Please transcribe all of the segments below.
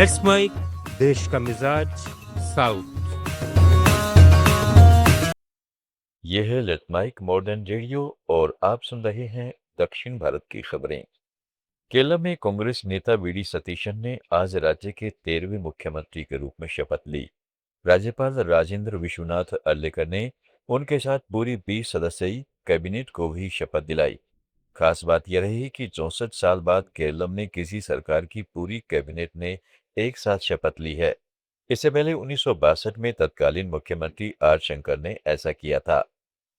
Let's mic देश का मिजाज साउथ। यह है लेट माइक मॉडर्न रेडियो और आप सुन रहे हैं दक्षिण भारत की खबरें। केरल में कांग्रेस नेता वीडी सतीशन ने आज राज्य के 13वें मुख्यमंत्री के रूप में शपथ ली। राज्यपाल राजेंद्र विश्वनाथ अर्लेकर ने उनके साथ पूरी 20 सदस्यीय कैबिनेट को भी शपथ दिलाई। खास बात यह रही कि 64 साल बाद केरल में किसी सरकार की पूरी कैबिनेट ने एक साथ शपथ ली है। इससे पहले 1962 में तत्कालीन मुख्यमंत्री आर शंकर ने ऐसा किया था।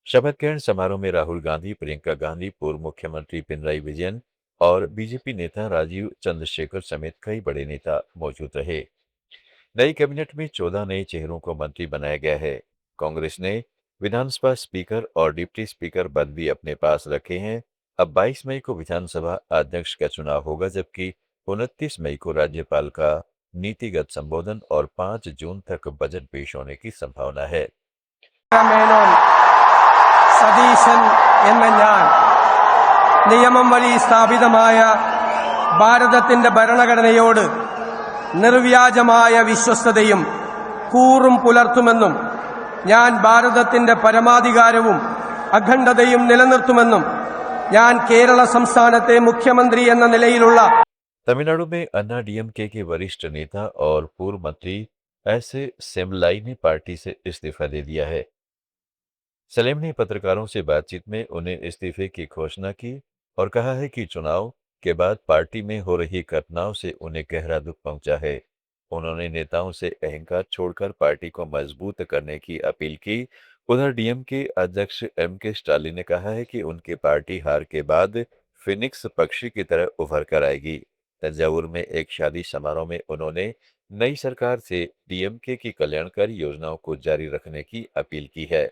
शपथ ग्रहण समारोह में राहुल गांधी, प्रियंका गांधी, पूर्व मुख्यमंत्री पिनराई विजयन और बीजेपी नेता राजीव चंद्रशेखर समेत कई बड़े नेता मौजूद रहे। नई कैबिनेट में 14 नए चेहरों को मंत्री बनाया गया है। कांग्रेस ने विधानसभा स्पीकर और डिप्टी स्पीकर पद भी अपने पास रखे हैं। अब 22 मई को विधानसभा अध्यक्ष का चुनाव होगा, जबकि 29 मई को राज्यपाल का नीतिगत संबोधन और 5 जून तक बजट पेश होने की संभावना है। മേനോൻ സതീശൻ എന്ന ഞാൻ നിയമം വഴി സ്ഥാപിതമായ ഭാരതത്തിന്റെ ഭരണഘടനയോട് നിർവ്യാജമായ വിശ്വസ്തതയും കൂറും പുലർത്തുമെന്നും ഞാൻ ഭാരതത്തിന്റെ പരമാധികാരവും അഖണ്ഡതയും നിലനിർത്തുമെന്നും ഞാൻ കേരള സംസ്ഥാനത്തെ മുഖ്യമന്ത്രി എന്ന നിലയിലുള്ള तमिलनाडु में अन्ना डीएमके के वरिष्ठ नेता और पूर्व मंत्री एस सेमलाई ने पार्टी से इस्तीफा दे दिया है। सलेम ने पत्रकारों से बातचीत में उन्हें इस्तीफे की घोषणा की और कहा है कि चुनाव के बाद पार्टी में हो रही घटनाओं से उन्हें गहरा दुख पहुंचा है। उन्होंने नेताओं से अहंकार छोड़कर पार्टी को मजबूत करने की अपील की। उधर डीएमके अध्यक्ष एम.के. स्टालिन ने कहा है कि उनकी पार्टी हार के बाद फिनिक्स पक्षी की तरह उभर कर आएगी। तंजावुर में एक शादी समारोह में उन्होंने नई सरकार से डीएमके की कल्याणकारी योजनाओं को जारी रखने की अपील की है।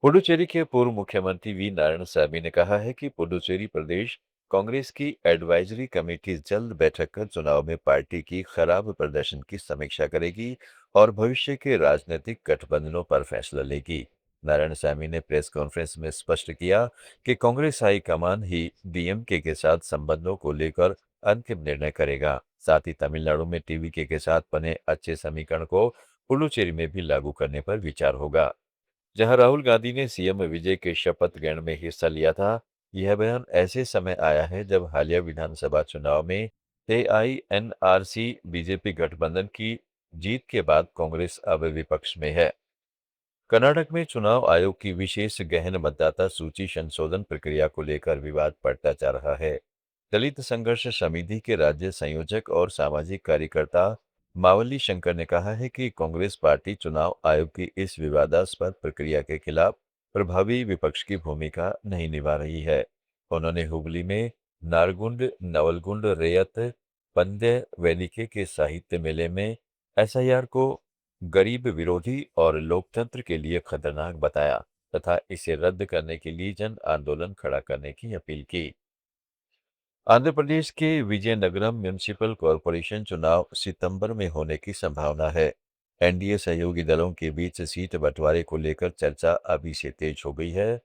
पुडुचेरी के पूर्व मुख्यमंत्री वी नारायणसामी ने कहा है कि पुडुचेरी प्रदेश कांग्रेस की एडवाइजरी कमेटी जल्द बैठक कर चुनाव में पार्टी की खराब प्रदर्शन की समीक्षा करेगी और भविष्य के राजनीतिक गठबंधनों पर फैसला लेगी। नारायणसामी ने प्रेस कॉन्फ्रेंस में स्पष्ट किया कि कांग्रेस हाईकमान ही डीएमके के साथ संबंधों को लेकर अंतिम निर्णय करेगा। साथ ही तमिलनाडु में टीवीके के साथ बने अच्छे समीकरण को पुडुचेरी में भी लागू करने पर विचार होगा। जहां राहुल गांधी ने सीएम विजय के शपथ ग्रहण में हिस्सा लिया था, यह बयान ऐसे समय आया है जब हालिया विधानसभा चुनाव में एआईएनआरसी बीजेपी गठबंधन की जीत के बाद कांग्रेस अब विपक्ष में है। कर्नाटक में चुनाव आयोग की विशेष गहन मतदाता सूची संशोधन प्रक्रिया को लेकर विवाद बढ़ता जा रहा है। दलित संघर्ष समिति के राज्य संयोजक और सामाजिक कार्यकर्ता मावली शंकर ने कहा है कि कांग्रेस पार्टी चुनाव आयोग की इस विवादास्पद प्रक्रिया के खिलाफ प्रभावी विपक्ष की भूमिका नहीं निभा रही है। उन्होंने हुगली में नारगुंड नवलगुंड रेयत पंद्य वेलिके के साहित्य मेले में एसआईआर को गरीब विरोधी और लोकतंत्र के लिए खतरनाक बताया तथा इसे रद्द करने के लिए जन आंदोलन खड़ा करने की अपील की। आंध्र प्रदेश के विजयनगरम म्युनिसिपल कॉरपोरेशन चुनाव सितंबर में होने की संभावना है। एनडीए सहयोगी दलों के बीच सीट बंटवारे को लेकर चर्चा अभी से तेज हो गई है।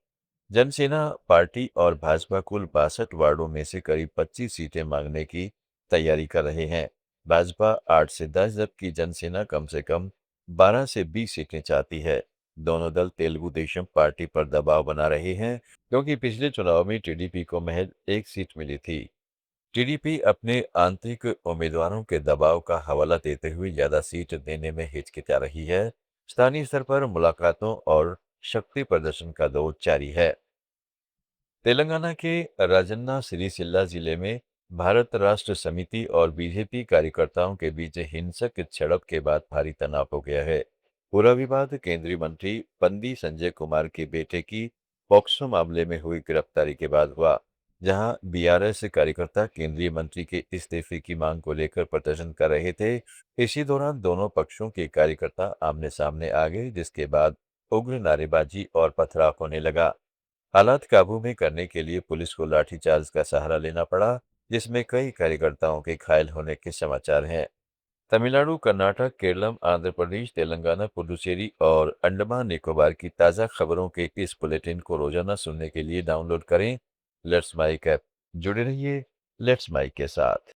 जनसेना पार्टी और भाजपा कुल 62 वार्डों में से करीब 25 सीटें मांगने की तैयारी कर रहे हैं। भाजपा 8 से 10 जबकि जनसेना कम से कम 12 से 20 सीटें चाहती है। दोनों दल तेलुगु देशम पार्टी पर दबाव बना रहे हैं, क्योंकि पिछले चुनाव में टीडीपी को महज एक सीट मिली थी। टीडीपी अपने आंतरिक उम्मीदवारों के दबाव का हवाला देते हुए ज्यादा सीट देने में हिचकिचा रही है। स्थानीय स्तर पर मुलाकातों और शक्ति प्रदर्शन का दौर जारी है। तेलंगाना के राजन्ना सिरिसिल्ला जिले में भारत राष्ट्र समिति और बीजेपी कार्यकर्ताओं के बीच हिंसक झड़प के बाद भारी तनाव हो गया है। पूरा विवाद केंद्रीय मंत्री पंदी संजय कुमार के बेटे की पॉक्सो मामले में हुई गिरफ्तारी के बाद हुआ, जहां बीआरएस कार्यकर्ता केंद्रीय मंत्री के इस्तीफे की मांग को लेकर प्रदर्शन कर रहे थे। इसी दौरान दोनों पक्षों के कार्यकर्ता आमने सामने आ गए, जिसके बाद उग्र नारेबाजी और पथराव होने लगा। हालात काबू में करने के लिए पुलिस को लाठीचार्ज का सहारा लेना पड़ा, जिसमें कई कार्यकर्ताओं के घायल होने के समाचार हैं। तमिलनाडु, कर्नाटक, केरलम, आंध्र प्रदेश, तेलंगाना, पुडुचेरी और अंडमान निकोबार की ताज़ा खबरों के इस बुलेटिन को रोजाना सुनने के लिए डाउनलोड करें लेट्स माइक ऐप। जुड़े रहिए लेट्स माइक के साथ।